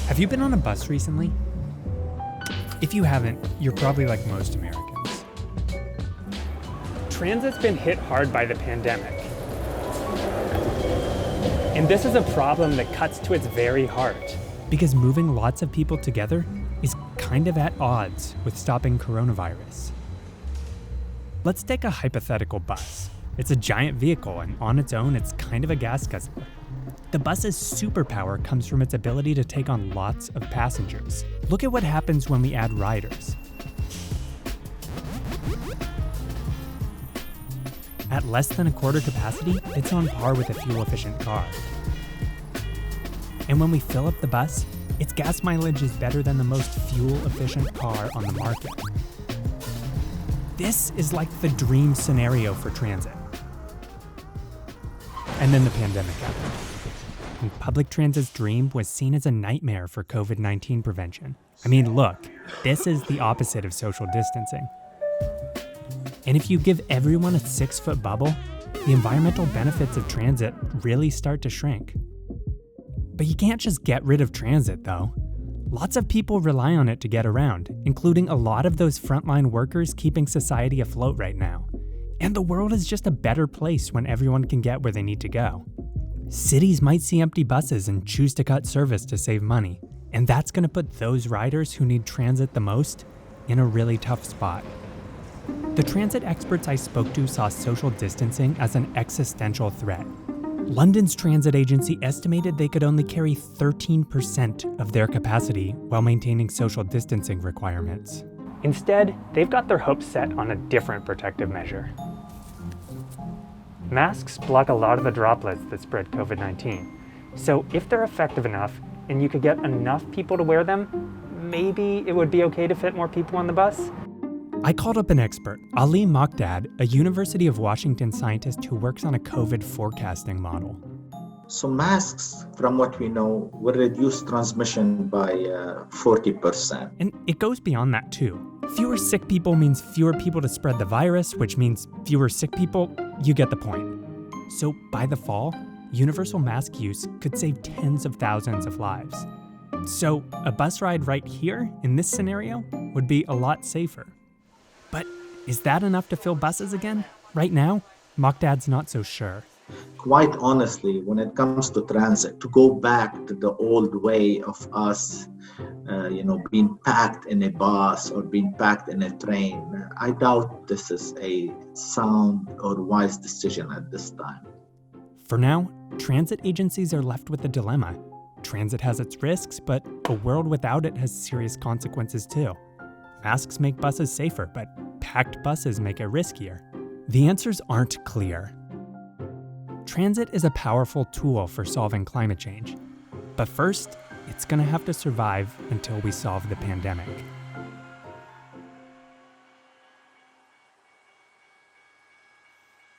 Have you been on a bus recently? If you haven't, you're probably like most Americans. Transit's been hit hard by the pandemic. And this is a problem that cuts to its very heart. Because moving lots of people together is kind of at odds with stopping coronavirus. Let's take a hypothetical bus. It's a giant vehicle, and on its own, it's kind of a gas guzzler. The bus's superpower comes from its ability to take on lots of passengers. Look at what happens when we add riders. At less than a quarter capacity, it's on par with a fuel-efficient car. And when we fill up the bus, its gas mileage is better than the most fuel-efficient car on the market. This is like the dream scenario for transit. And then the pandemic happened. And public transit's dream was seen as a nightmare for COVID-19 prevention. I mean, look, this is the opposite of social distancing. And if you give everyone a 6-foot bubble, the environmental benefits of transit really start to shrink. But you can't just get rid of transit, though. Lots of people rely on it to get around, including a lot of those frontline workers keeping society afloat right now. And the world is just a better place when everyone can get where they need to go. Cities might see empty buses and choose to cut service to save money, and that's going to put those riders who need transit the most in a really tough spot. The transit experts I spoke to saw social distancing as an existential threat. London's transit agency estimated they could only carry 13% of their capacity while maintaining social distancing requirements. Instead, they've got their hopes set on a different protective measure. Masks block a lot of the droplets that spread COVID-19. So if they're effective enough and you could get enough people to wear them, maybe it would be okay to fit more people on the bus. I called up an expert, Ali Mokdad, a University of Washington scientist who works on a COVID forecasting model. So masks, from what we know, will reduce transmission by 40%. And it goes beyond that too. Fewer sick people means fewer people to spread the virus, which means fewer sick people. You get the point. So by the fall, universal mask use could save tens of thousands of lives. So a bus ride right here, in this scenario, would be a lot safer. But is that enough to fill buses again? Right now, Mokdad's not so sure. Quite honestly, when it comes to transit, to go back to the old way of us, being packed in a bus or being packed in a train, I doubt this is a sound or wise decision at this time. For now, transit agencies are left with a dilemma. Transit has its risks, but a world without it has serious consequences too. Masks make buses safer, but packed buses make it riskier. The answers aren't clear. Transit is a powerful tool for solving climate change. But first, it's going to have to survive until we solve the pandemic.